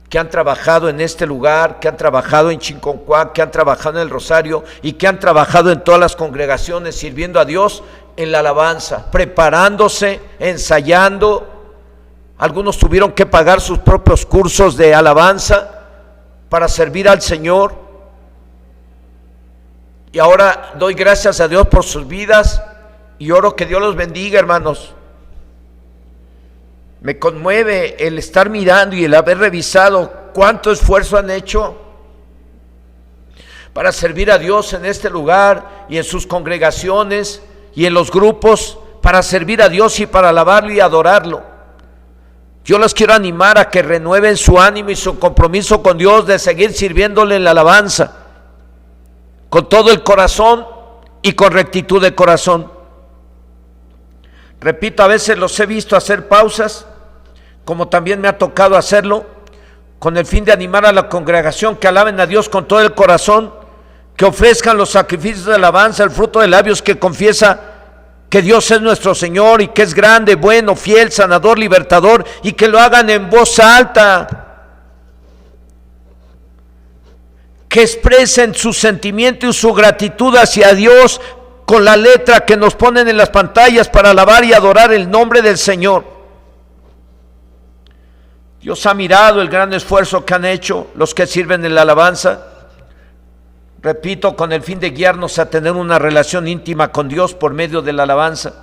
que han trabajado en este lugar, que han trabajado en Chinconcuac, que han trabajado en el Rosario y que han trabajado en todas las congregaciones sirviendo a Dios en la alabanza, preparándose, ensayando. Algunos tuvieron que pagar sus propios cursos de alabanza para servir al Señor. Y ahora doy gracias a Dios por sus vidas y oro que Dios los bendiga, hermanos. Me conmueve el estar mirando y el haber revisado cuánto esfuerzo han hecho para servir a Dios en este lugar y en sus congregaciones y en los grupos, para servir a Dios y para alabarlo y adorarlo. Yo los quiero animar a que renueven su ánimo y su compromiso con Dios de seguir sirviéndole en la alabanza, con todo el corazón y con rectitud de corazón. Repito, a veces los he visto hacer pausas, como también me ha tocado hacerlo, con el fin de animar a la congregación que alaben a Dios con todo el corazón, que ofrezcan los sacrificios de alabanza, el fruto de labios que confiesa que Dios es nuestro Señor y que es grande, bueno, fiel, sanador, libertador, y que lo hagan en voz alta, que expresen su sentimiento y su gratitud hacia Dios con la letra que nos ponen en las pantallas para alabar y adorar el nombre del Señor. Dios ha mirado el gran esfuerzo que han hecho los que sirven en la alabanza, repito, con el fin de guiarnos a tener una relación íntima con Dios por medio de la alabanza.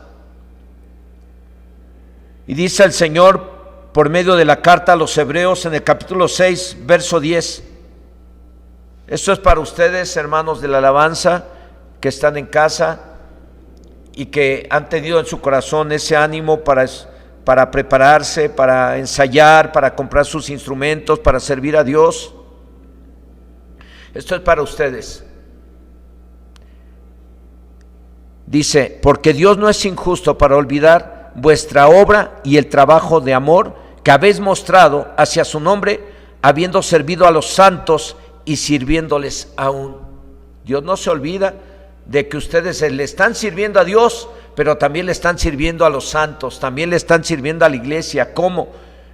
Y dice el Señor por medio de la carta a los Hebreos en el capítulo 6, verso 10. Esto es para ustedes, hermanos de la alabanza, que están en casa y que han tenido en su corazón ese ánimo para prepararse, para ensayar, para comprar sus instrumentos, para servir a Dios. Esto es para ustedes. Dice, porque Dios no es injusto para olvidar vuestra obra y el trabajo de amor que habéis mostrado hacia su nombre, habiendo servido a los santos y sirviéndoles aún. Dios no se olvida de que ustedes le están sirviendo a Dios, pero también le están sirviendo a los santos, también le están sirviendo a la iglesia. ¿Cómo?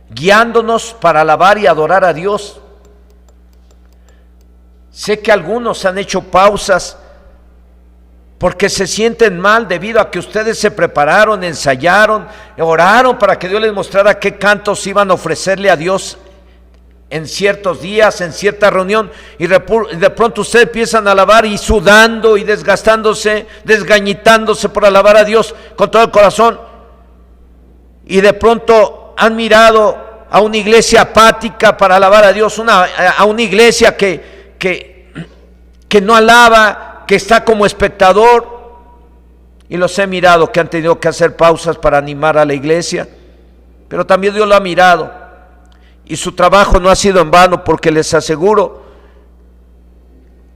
Guiándonos para alabar y adorar a Dios. Sé que algunos han hecho pausas porque se sienten mal debido a que ustedes se prepararon, ensayaron, oraron para que Dios les mostrara qué cantos iban a ofrecerle a Dios en ciertos días, en cierta reunión, y de pronto ustedes empiezan a alabar y sudando y desgastándose, desgañitándose por alabar a Dios con todo el corazón, y de pronto han mirado a una iglesia apática para alabar a Dios, a una iglesia que no alaba, que está como espectador, Y los he mirado que han tenido que hacer pausas para animar a la iglesia, pero también Dios lo ha mirado. Y su trabajo no ha sido en vano, porque les aseguro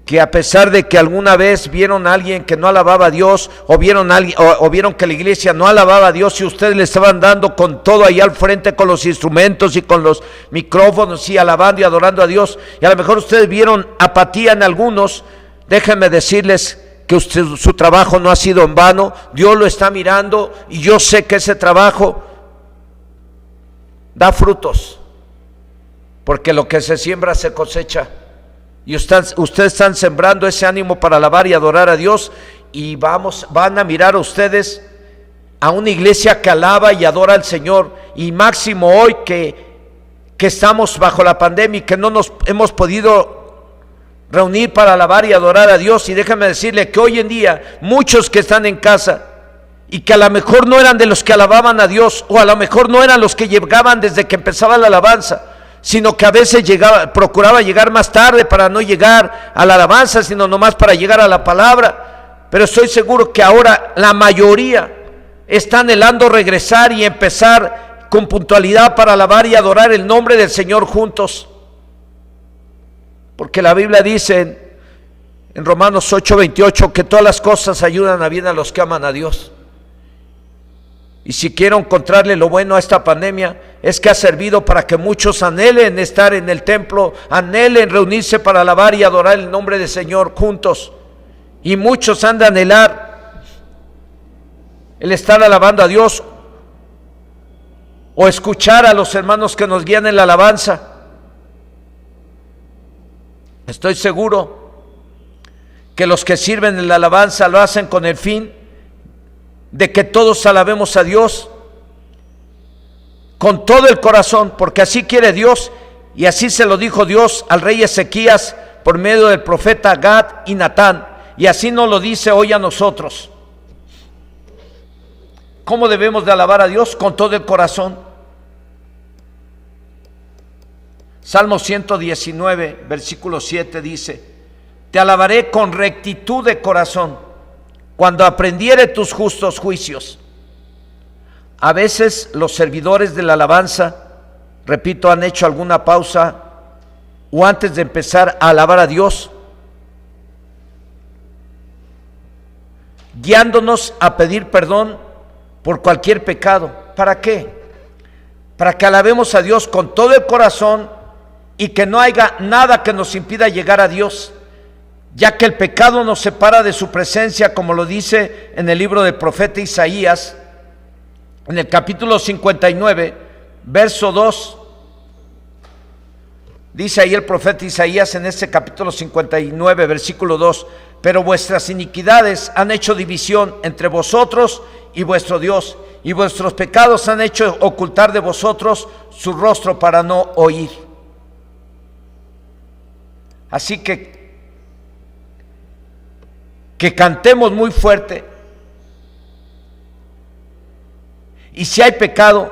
que a pesar de que alguna vez vieron a alguien que no alababa a Dios, o vieron que la iglesia no alababa a Dios, y ustedes le estaban dando con todo ahí al frente, con los instrumentos y con los micrófonos, y alabando y adorando a Dios, y a lo mejor ustedes vieron apatía en algunos, déjenme decirles que su trabajo no ha sido en vano. Dios lo está mirando, y yo sé que ese trabajo da frutos, porque lo que se siembra se cosecha. Y ustedes están sembrando ese ánimo para alabar y adorar a Dios, y van a mirar a ustedes a una iglesia que alaba y adora al Señor. Y máximo hoy que estamos bajo la pandemia y que no nos hemos podido reunir para alabar y adorar a Dios. Y déjame decirle que hoy en día muchos que están en casa y que a lo mejor no eran de los que alababan a Dios, o a lo mejor no eran los que llegaban desde que empezaba la alabanza, sino que a veces procuraba llegar más tarde para no llegar a la alabanza, sino nomás para llegar a la palabra. Pero estoy seguro que ahora la mayoría está anhelando regresar y empezar con puntualidad para alabar y adorar el nombre del Señor juntos. Porque la Biblia dice en Romanos 8:28 que todas las cosas ayudan a bien a los que aman a Dios. Y si quiero encontrarle lo bueno a esta pandemia, es que ha servido para que muchos anhelen estar en el templo, anhelen reunirse para alabar y adorar el nombre del Señor juntos. Y muchos han de anhelar el estar alabando a Dios, o escuchar a los hermanos que nos guían en la alabanza. Estoy seguro que los que sirven en la alabanza lo hacen con el fin de que todos alabemos a Dios con todo el corazón, porque así quiere Dios, y así se lo dijo Dios al rey Ezequías por medio del profeta Gad y Natán, y así nos lo dice hoy a nosotros. ¿Cómo debemos de alabar a Dios? Con todo el corazón. Salmo 119, versículo 7 dice: te alabaré con rectitud de corazón, cuando aprendiere tus justos juicios. A veces los servidores de la alabanza, repito, han hecho alguna pausa o antes de empezar a alabar a Dios, guiándonos a pedir perdón por cualquier pecado. ¿Para qué? Para que alabemos a Dios con todo el corazón y que no haya nada que nos impida llegar a Dios, ya que el pecado nos separa de su presencia, como lo dice en el libro del profeta Isaías, en el capítulo 59, verso 2. Dice ahí el profeta Isaías en este capítulo 59, versículo 2: pero vuestras iniquidades han hecho división entre vosotros y vuestro Dios, y vuestros pecados han hecho ocultar de vosotros su rostro para no oír. Así que cantemos muy fuerte, y si hay pecado,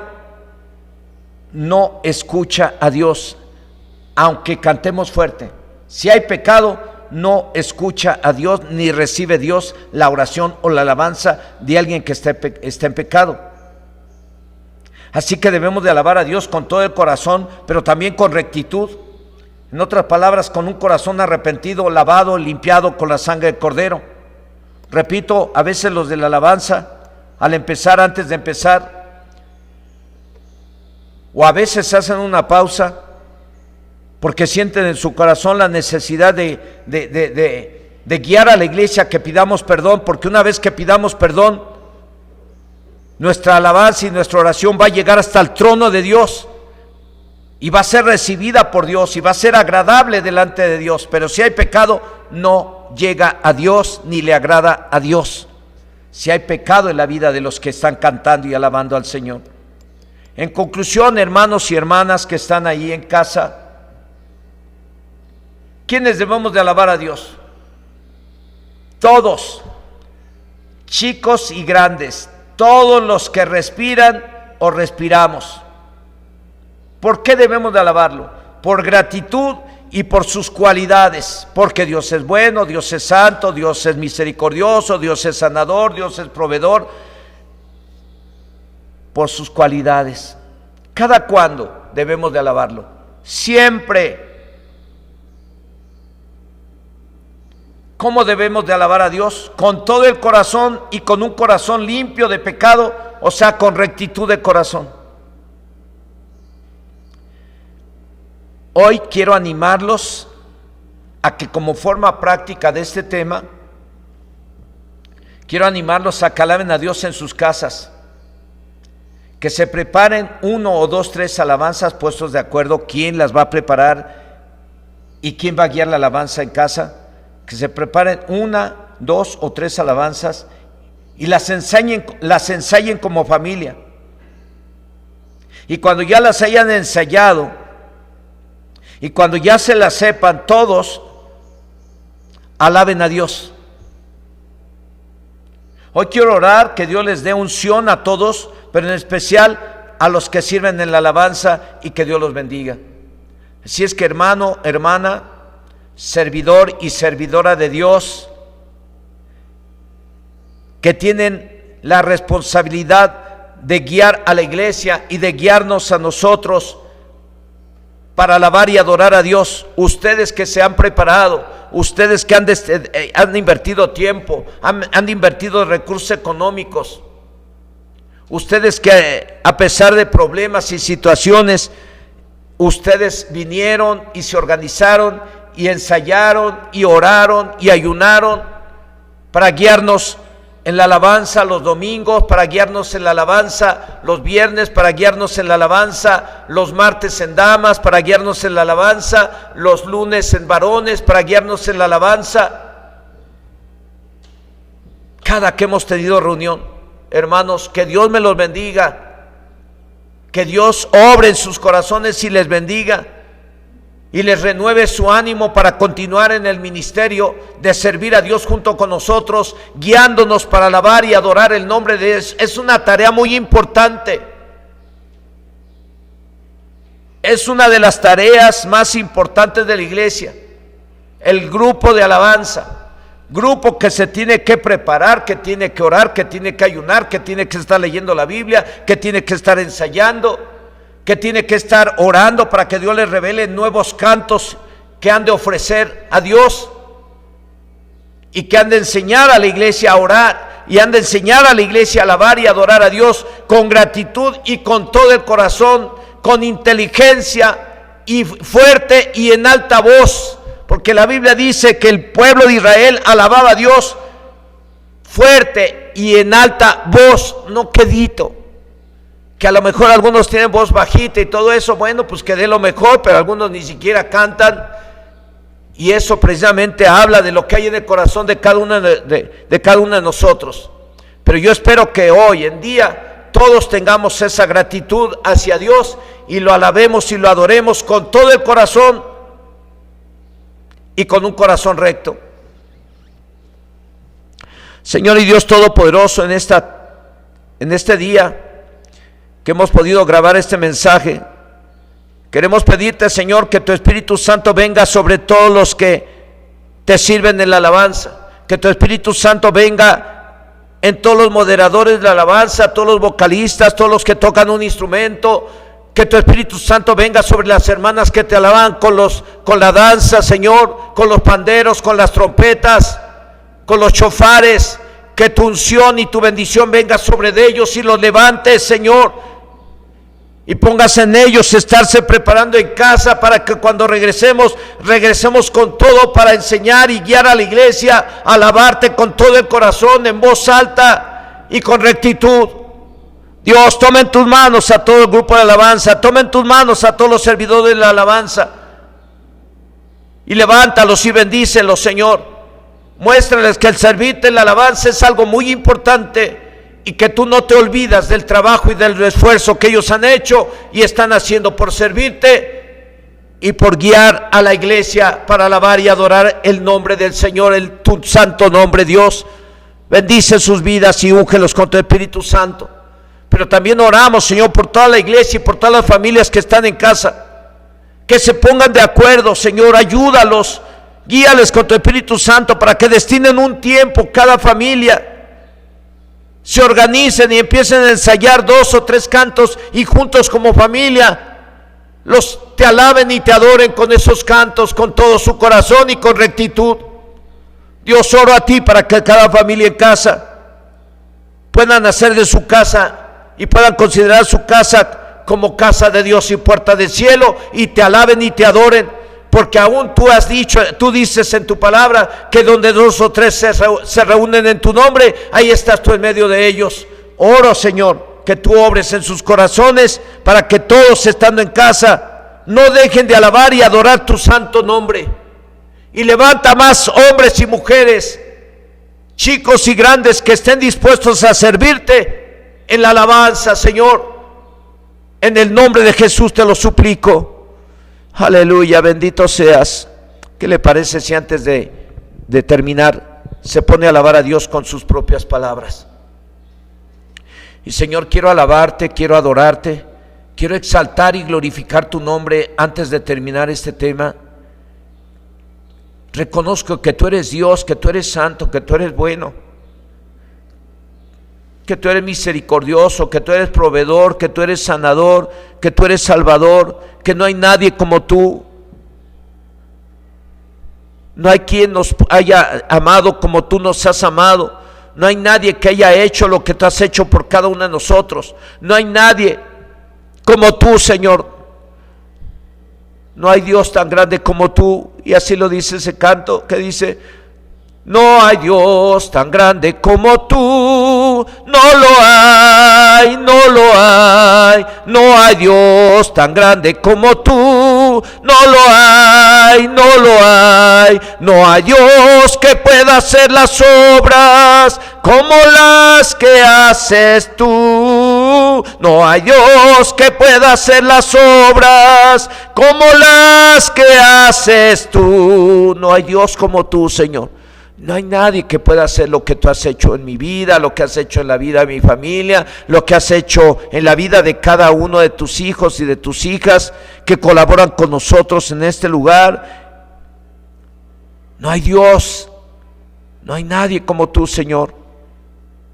no escucha a Dios, aunque cantemos fuerte. Si hay pecado, no escucha a Dios, ni recibe Dios la oración o la alabanza de alguien que esté en pecado. Así que debemos de alabar a Dios con todo el corazón, pero también con rectitud. En otras palabras, con un corazón arrepentido, lavado, limpiado con la sangre del Cordero. Repito, a veces los de la alabanza, al empezar, antes de empezar, o a veces hacen una pausa porque sienten en su corazón la necesidad de guiar a la iglesia que pidamos perdón, porque una vez que pidamos perdón, nuestra alabanza y nuestra oración va a llegar hasta el trono de Dios y va a ser recibida por Dios y va a ser agradable delante de Dios. Pero si hay pecado, no llega a Dios ni le agrada a Dios. Si hay pecado en la vida de los que están cantando y alabando al Señor. En conclusión, hermanos y hermanas que están ahí en casa, ¿quiénes debemos de alabar a Dios? Todos, chicos y grandes, todos los que respiran o respiramos. ¿Por qué debemos de alabarlo? Por gratitud y por sus cualidades, porque Dios es bueno, Dios es santo, Dios es misericordioso, Dios es sanador, Dios es proveedor, por sus cualidades. ¿Cada cuándo debemos de alabarlo? Siempre. ¿Cómo debemos de alabar a Dios? Con todo el corazón y con un corazón limpio de pecado, o sea, con rectitud de corazón. Hoy quiero animarlos a que, como forma práctica de este tema, quiero animarlos a que alaben a Dios en sus casas, que se preparen 1 o 2, 3 alabanzas puestos de acuerdo quién las va a preparar y quién va a guiar la alabanza en casa. Que se preparen 1, 2 o 3 alabanzas y las ensayen como familia. Y cuando ya las hayan ensayado y cuando ya se las sepan todos, alaben a Dios. Hoy quiero orar que Dios les dé unción a todos, pero en especial a los que sirven en la alabanza, y que Dios los bendiga. Así es que, hermano, hermana, servidor y servidora de Dios, que tienen la responsabilidad de guiar a la iglesia y de guiarnos a nosotros para alabar y adorar a Dios, ustedes que se han preparado, ustedes que han invertido tiempo, han invertido recursos económicos, ustedes que a pesar de problemas y situaciones, ustedes vinieron y se organizaron y ensayaron y oraron y ayunaron para guiarnos en la alabanza los domingos, para guiarnos en la alabanza los viernes, para guiarnos en la alabanza los martes en damas, para guiarnos en la alabanza los lunes en varones, para guiarnos en la alabanza cada que hemos tenido reunión. Hermanos, que Dios me los bendiga, que Dios obre en sus corazones y les bendiga y les renueve su ánimo para continuar en el ministerio de servir a Dios junto con nosotros, guiándonos para alabar y adorar el nombre de Dios. Es una tarea muy importante. Es una de las tareas más importantes de la iglesia, el grupo de alabanza. Grupo que se tiene que preparar, que tiene que orar, que tiene que ayunar, que tiene que estar leyendo la Biblia, que tiene que estar ensayando, que tiene que estar orando para que Dios les revele nuevos cantos que han de ofrecer a Dios, y que han de enseñar a la iglesia a orar, y han de enseñar a la iglesia a alabar y adorar a Dios con gratitud y con todo el corazón, con inteligencia y fuerte y en alta voz, porque la Biblia dice que el pueblo de Israel alababa a Dios fuerte y en alta voz, no quedito. Que a lo mejor algunos tienen voz bajita y todo eso, bueno, pues que dé lo mejor, pero algunos ni siquiera cantan, y eso precisamente habla de lo que hay en el corazón de cada uno de cada uno de nosotros. Pero yo espero que hoy en día todos tengamos esa gratitud hacia Dios y lo alabemos y lo adoremos con todo el corazón y con un corazón recto. Señor y Dios Todopoderoso, en este día que hemos podido grabar este mensaje, queremos pedirte, Señor, que tu Espíritu Santo venga sobre todos los que te sirven en la alabanza, que tu Espíritu Santo venga en todos los moderadores de la alabanza, todos los vocalistas, todos los que tocan un instrumento, que tu Espíritu Santo venga sobre las hermanas que te alaban con la danza, Señor, con los panderos, con las trompetas, con los chofares, que tu unción y tu bendición venga sobre ellos y los levantes, Señor, y pongas en ellos estarse preparando en casa para que cuando regresemos con todo para enseñar y guiar a la iglesia, alabarte con todo el corazón, en voz alta y con rectitud. Dios, toma en tus manos a todo el grupo de alabanza, toma en tus manos a todos los servidores de la alabanza y levántalos y bendícelos, Señor. Muéstrales que el servirte en la alabanza es algo muy importante y que tú no te olvidas del trabajo y del esfuerzo que ellos han hecho y están haciendo por servirte y por guiar a la iglesia para alabar y adorar el nombre del Señor, tu santo nombre, Dios. Bendice sus vidas y úngelos con tu Espíritu Santo. Pero también oramos, Señor, por toda la iglesia y por todas las familias que están en casa, que se pongan de acuerdo, Señor, ayúdalos, guíales con tu Espíritu Santo para que destinen un tiempo cada familia, se organicen y empiecen a ensayar 2 o 3 cantos y juntos como familia te alaben y te adoren con esos cantos, con todo su corazón y con rectitud. Dios, oro a ti para que cada familia en casa puedan hacer de su casa y puedan considerar su casa como casa de Dios y puerta del cielo, y te alaben y te adoren, porque aún tú dices en tu palabra que donde 2 o 3 se reúnen en tu nombre, ahí estás tú en medio de ellos. Oro, Señor, que tú obres en sus corazones para que todos, estando en casa, no dejen de alabar y adorar tu santo nombre. Y levanta más hombres y mujeres, chicos y grandes, que estén dispuestos a servirte en la alabanza, Señor. En el nombre de Jesús te lo suplico. Aleluya, bendito seas. ¿Qué le parece si antes de terminar se pone a alabar a Dios con sus propias palabras? Y Señor, quiero alabarte, quiero adorarte, quiero exaltar y glorificar tu nombre antes de terminar este tema. Reconozco que tú eres Dios, que tú eres santo, que tú eres bueno, que tú eres misericordioso, que tú eres proveedor, que tú eres sanador, que tú eres salvador, que no hay nadie como tú. No hay quien nos haya amado como tú nos has amado. No hay nadie que haya hecho lo que tú has hecho por cada uno de nosotros. No hay nadie como tú, Señor. No hay Dios tan grande como tú. Y así lo dice ese canto que dice: no hay Dios tan grande como tú, no lo hay, no lo hay. No hay Dios tan grande como tú, no lo hay, no lo hay. No hay Dios que pueda hacer las obras como las que haces tú. No hay Dios que pueda hacer las obras como las que haces tú. No hay Dios como tú, Señor. No hay nadie que pueda hacer lo que tú has hecho en mi vida, lo que has hecho en la vida de mi familia, lo que has hecho en la vida de cada uno de tus hijos y de tus hijas que colaboran con nosotros en este lugar. No hay Dios, no hay nadie como tú, Señor,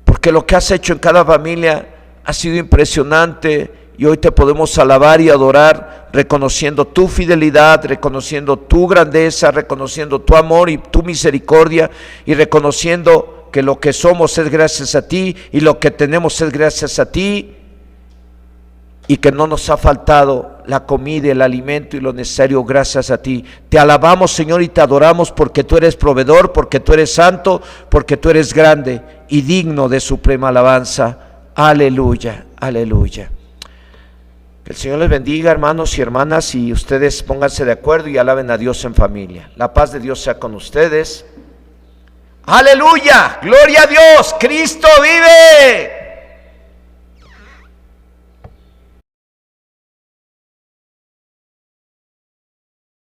porque lo que has hecho en cada familia ha sido impresionante. Y hoy te podemos alabar y adorar, reconociendo tu fidelidad, reconociendo tu grandeza, reconociendo tu amor y tu misericordia, y reconociendo que lo que somos es gracias a ti, y lo que tenemos es gracias a ti, y que no nos ha faltado la comida, el alimento y lo necesario gracias a ti. Te alabamos, Señor, y te adoramos porque tú eres proveedor, porque tú eres santo, porque tú eres grande y digno de suprema alabanza. Aleluya, aleluya. Que el Señor les bendiga, hermanos y hermanas, y ustedes pónganse de acuerdo y alaben a Dios en familia. La paz de Dios sea con ustedes. Aleluya, gloria a Dios, Cristo vive.